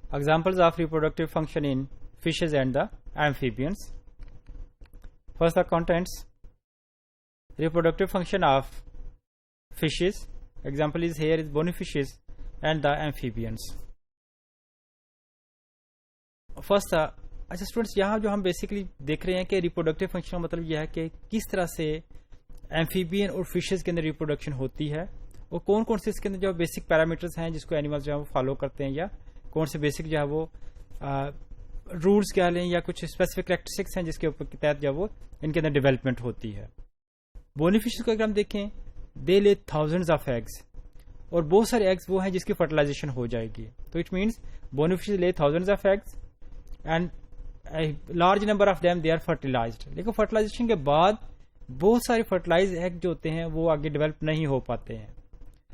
Examples of reproductive function in fishes and the amphibians. First, the contents. Reproductive function of fishes. Example is here is bony fishes and the amphibians. First, اچھا students یہاں جو ہم basically دیکھ رہے ہیں کہ reproductive function کا مطلب یہ ہے کہ کس طرح سے ایمفیبین اور فشز کے اندر ریپروڈکشن ہوتی ہے اور کون کون سے اس کے اندر جو بیسک پیرامیٹرز ہیں جس کو اینیملز جو ہے وہ فالو کرتے ہیں یا کون سے بیسک جو ہے وہ رولس کیا لیں یا کچھ اسپیسیفک کریکٹرسٹکس ہیں جس کے اوپر کے تحت جو وہ ان کے اندر ڈیولپمنٹ ہوتی ہے. بونی فشز کو اگر ہم دیکھیں دے لے تھاؤزنڈز آف ایگز اور بہت سارے ایگز وہ ہیں جس کی فرٹیلائزیشن ہو جائے گی. تو it means bony fishes lay thousands of eggs and large number of them they are fertilised. لیکن فرٹیلائزیشن کے بعد بہت سارے فرٹیلائز ایگ جو ہوتے ہیں وہ آگے ڈیولپ نہیں ہو پاتے ہیں,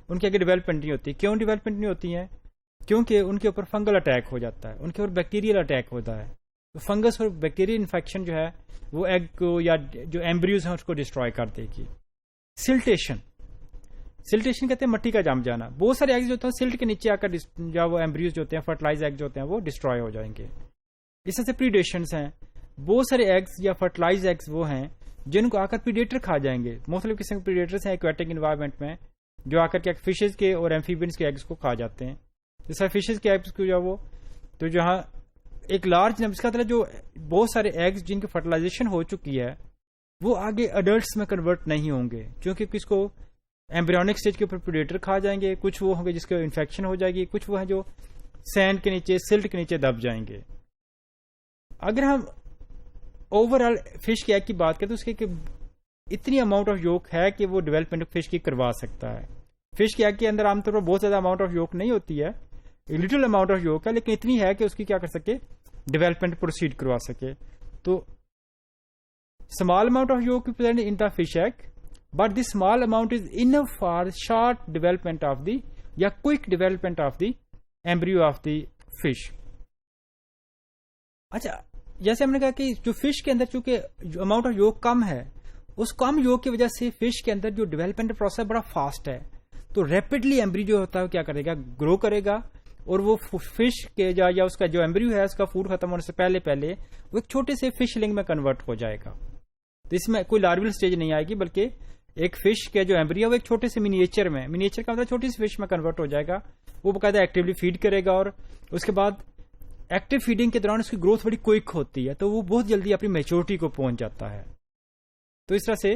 ان کی آگے ڈیولپمنٹ نہیں ہوتی. کیوں ڈیولپمنٹ نہیں ہوتی ہیں؟ کیونکہ ان کے اوپر فنگل اٹیک ہو جاتا ہے, ان کے اوپر بیکٹیریل اٹیک ہوتا ہے. تو فنگس اور بیکٹیریل انفیکشن جو ہے وہ ایگ کو یا جو ایمبریوز ہیں اس کو ڈسٹروائے کر دے گی. سلٹیشن کہتے ہیں مٹی کا جم جانا. بہت سارے ایگز جو ہوتے ہیں سلٹ کے نیچے آ کر جو وہ ایمبریوز جو ہوتے ہیں فرٹیلائز ایگ جو ہوتے ہیں وہ ڈسٹروائے ہو جائیں گے. اس طرح سے پریڈیشنز ہیں. بہت سارے ایگز یا فرٹیلائز ایگز وہ ہیں جن کو آ کر پریڈیٹر کھا جائیں گے. مختلف قسم کے پریڈیٹرز ہیں ایکویٹک انوائرمنٹ میں جو آ کر کے فشز کے اور ایمفیبینس کے ایگز کو کھا جاتے ہیں. جیسا فشز کے ایگز کو جو وہ تو جہاں ایک لارج نمبر اس کا مطلب جو بہت سارے ایگز جن کی فرٹیلائزیشن ہو چکی ہے وہ آگے اڈلٹس میں کنورٹ نہیں ہوں گے کیونکہ کس کو ایمبریونک اسٹیج کے اوپر پریڈیٹر کھا جائیں گے. کچھ وہ ہوں گے جس کو انفیکشن ہو جائے گی, کچھ وہ ہیں جو سینڈ کے نیچے سلٹ کے نیچے دب جائیں گے. اگر ہم اوور آل فش کے ایگ کی بات کریں تو اس کے اتنی اماؤنٹ آف یوک ہے کہ وہ ڈیولپمنٹ فش کی کروا سکتا ہے. فش کے ایگ کے اندر عام طور پر بہت زیادہ اماؤنٹ آف یوک نہیں ہوتی ہے, لٹل اماؤنٹ آف یوک ہے, لیکن اتنی ہے کہ اس کی کیا کر سکے ڈیولپمنٹ پروسیڈ کروا سکے. تو small amount of yolk in the fish egg but the small amount is enough for short development of the یا quick development of the embryo of the fish. اچھا جیسے ہم نے کہا کہ جو فش کے اندر چونکہ اماؤنٹ آف یوک کم ہے اس کم یوک کی وجہ سے فش کے اندر جو ڈیولپمنٹ پروسیس بڑا فاسٹ ہے. تو ریپڈلی ایمبریو جو ہوتا ہے وہ کیا کرے گا, گرو کرے گا اور وہ فش کے یا اس کا جو ایمبریو ہے اس کا فوڈ ختم ہونے سے پہلے وہ ایک چھوٹے سے فش لنگ میں کنورٹ ہو جائے گا. تو اس میں کوئی لارول اسٹیج نہیں آئے گی بلکہ ایک فش کے جو ایمبریو وہ ایک چھوٹے سے منیچر کا مطلب چھوٹی سی فش میں کنورٹ ہو جائے گا. وہ باقاعدہ ایکٹیولی فیڈ کرے گا اور اس کے بعد ایکٹیو فیڈنگ کے دوران اس کی گروتھ بڑی کوئک ہوتی ہے تو وہ بہت جلدی اپنی میچورٹی کو پہنچ جاتا ہے. تو اس طرح سے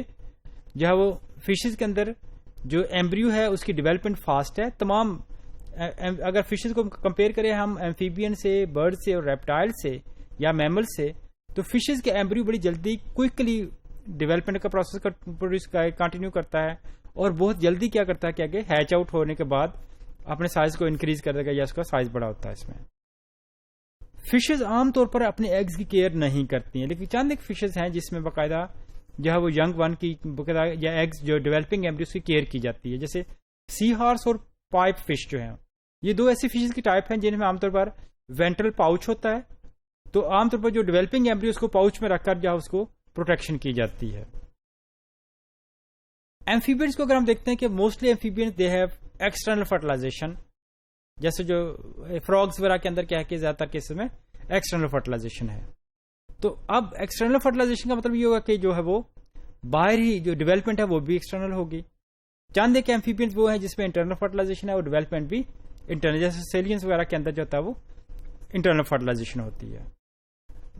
جو ہے وہ فشز کے اندر جو ایمبریو ہے اس کی ڈیولپمنٹ فاسٹ ہے. تمام اگر فشز کو کمپیئر کریں ہم ایمفیبین سے, برڈ سے اور ریپٹائل سے یا میمل سے تو فشز کے ایمبریو بڑی جلدی کوئکلی ڈیولپمنٹ کا پروسیس کنٹینیو کرتا ہے اور بہت جلدی کیا کرتا ہے کہ آگے ہیچ آؤٹ ہونے کے بعد اپنے سائز کو انکریز کر دے گا یا اس کا سائز بڑا ہوتا ہے. اس میں فشز عام طور پر اپنے ایگز کی کیئر نہیں کرتی ہیں لیکن چند ایک فشز ہیں جس میں باقاعدہ جو ہے وہ ینگ ون کی باقاعدہ یا ایگز جو ڈیولپنگ ایمبریوز کی کیئر کی جاتی ہے. جیسے سی ہارس اور پائپ فش جو ہیں یہ دو ایسی فشز کی ٹائپ ہیں جن میں عام طور پر وینٹرل پاؤچ ہوتا ہے. تو عام طور پر جو ڈیولپنگ ایمبریوز کو پاؤچ میں رکھ کر جو اس کو پروٹیکشن کی جاتی ہے. ایمفیبینس کو اگر ہم دیکھتے ہیں کہ mostly amphibians they have external fertilisation. جیسے جو فراگز وغیرہ کے اندر کیا ہے کہ زیادہ تر کیسز میں ایکسٹرنل فرٹیلائزیشن ہے. تو اب ایکسٹرنل فرٹیلائزیشن کا مطلب یہ ہوگا کہ جو ہے وہ باہر ہی جو ڈیولپمنٹ ہے وہ بھی ایکسٹرنل ہوگی. چاند ایک ایمفیبینس وہ ہیں جس میں انٹرنل فرٹیلائزیشن ہے اور ڈیولپمنٹ بھی انٹرنل, جیسے سیلینس وغیرہ کے اندر جو ہوتا ہے وہ انٹرنل فرٹیلائزیشن ہوتی ہے.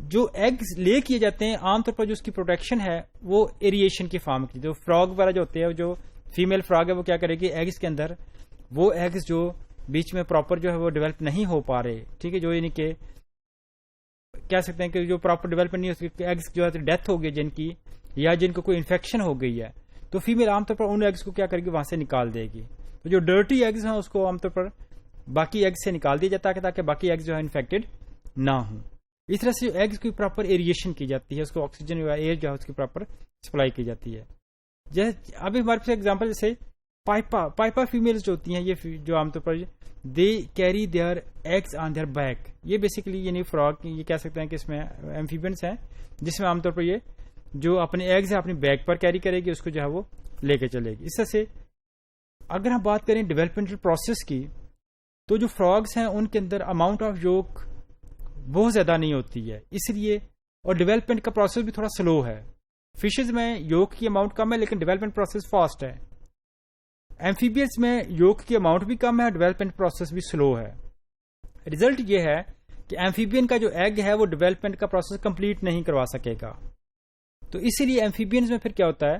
جو ایگز لے کیے جاتے ہیں عام طور پر جو اس کی پروٹیکشن ہے وہ ایریشن کی فارم کی. جو فراگ وغیرہ جو ہوتے ہیں جو فیمیل فراگ ہے وہ کیا کرے گی ایگز کے اندر وہ ایگز جو بیچ میں پراپر جو ہے وہ ڈیولپ نہیں ہو پا رہے, ٹھیک ہے, جو یعنی کہ کہہ سکتے ہیں کہ جو پراپر ڈیولپمنٹ نہیں ہوتی ایگز جو ہے ڈیتھ ہو گئی جن کی یا جن کو کوئی انفیکشن ہو گئی ہے تو فیمیل عام طور پر ان ایگز کو کیا کرے گی وہاں سے نکال دے گی. تو جو ڈرٹی ایگز ہیں اس کو عام طور پر باقی ایگز سے نکال دیا جاتا ہے تاکہ باقی ایگز جو ہے انفیکٹڈ نہ ہوں. اس طرح سے ایگز کی پراپر ایریشن کی جاتی ہے, اس کو آکسیجن یا ایئر جو ہے اس کی پراپر سپلائی کی جاتی ہے. جیسے ابھی ہمارے پاس ایگزامپل جیسے پائپا فیمیلز جو ہوتی ہیں یہ جو عام طور پر they carry their eggs on their back. یہ بیسیکلی یعنی فراگ یہ کہہ سکتے ہیں کہ اس میں ایمفیبینس ہیں جس میں عام طور پر یہ جو اپنے ایگز ہیں اپنی بیک پر کیری کرے گی, اس کو جو ہے وہ لے کے چلے گی. اس طرح سے اگر ہم بات کریں ڈیولپمنٹل پروسیس کی تو جو فراگس ہیں ان کے اندر اماؤنٹ آف یولک بہت زیادہ نہیں ہوتی ہے، اس لیے، اور ڈیولپمنٹ کا پروسیس بھی تھوڑا سلو ہے. فشز میں یولک کی اماؤنٹ کم ہے لیکن ڈیولپمنٹ پروسیس فاسٹ ہے. ایمفیبیس میں یولک کی اماؤنٹ بھی کم ہے، ڈیولپمنٹ پروسیس بھی سلو ہے. ریزلٹ یہ ہے کہ ایمفیبین کا جو ایگ ہے وہ ڈیولپمنٹ کا پروسیس کمپلیٹ نہیں کروا سکے گا. تو اسی لیے ایمفیبینز میں پھر کیا ہوتا ہے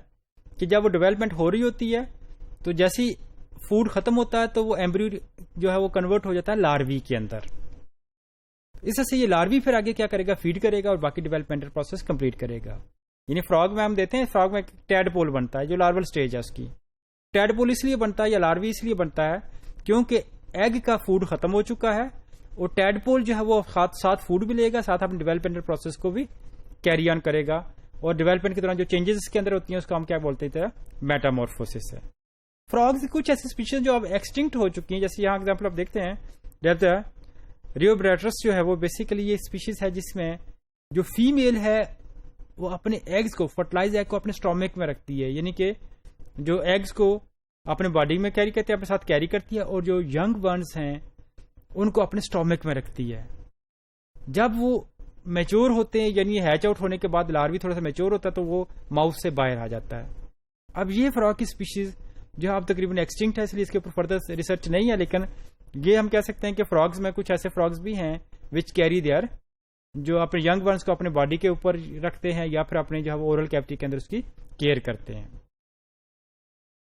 کہ جب وہ ڈیولپمنٹ ہو رہی ہوتی ہے تو جیسے ہی فوڈ ختم ہوتا ہے تو وہ ایمبریو جو ہے وہ کنورٹ ہو جاتا ہے لاروی کے اندر. اس سے یہ لاروی پھر آگے کیا کرے گا، فیڈ کرے گا اور باقی ڈیولپمنٹل پروسیس کمپلیٹ کرے گا. یعنی فراگ میں ہم دیتے ہیں، فراگ میں ٹیڈ پول بنتا ہے جو لارول سٹیج ہے اس کی. ٹیڈ پول اس لیے بنتا ہے یا لاروی اس لیے بنتا ہے کیونکہ ایگ کا فوڈ ختم ہو چکا ہے اور ٹیڈ پول جو ہے وہ ساتھ فوڈ بھی لے گا، ساتھ اپنے ڈیولپمنٹل پروسیس کو بھی کیری آن کرے گا، اور ڈیولپمنٹ کے دوران جو چینجز اس کے اندر ہوتی ہیں اس کو ہم کیا بولتے تھے، میٹامورفوسس ہے. فراگز کچھ ایسی اسپیشیز جو اب ایکسٹنکٹ ہو چکی ہیں، جیسے یہاں ایگزامپل آپ دیکھتے ہیں ریوبریٹرس جو ہے وہ بیسیکلی یہ اسپیشیز ہے جس میں جو فیمیل ہے وہ اپنے ایگز کو، فرٹیلائز ایگ کو اپنے اسٹومک میں رکھتی ہے، یعنی کہ جو ایگز کو اپنے باڈی میں کیری کرتی ہے، اپنے ساتھ کیری کرتی ہے، اور جو ینگ ونس ہیں ان کو اپنے اسٹومک میں رکھتی ہے. جب وہ میچور ہوتے ہیں، یعنی ہیچ آؤٹ ہونے کے بعد لاروی تھوڑا سا میچور ہوتا ہے تو وہ ماؤتھ سے باہر آ جاتا ہے. اب یہ فراگ کی اسپیشیز جو اب تقریباً ایکسٹنکٹ ہے، اس لیے اس کے اوپر فردر ریسرچ نہیں ہے، لیکن یہ ہم کہہ سکتے ہیں کہ فراگز میں کچھ ایسے فراگز بھی ہیں وچ کیری دیئر، جو اپنے ینگ ونس کو اپنے باڈی کے اوپر رکھتے ہیں یا پھر اپنے جو ہے وہ اورل کیوٹی کے اندر اس کی کیئر کرتے ہیں.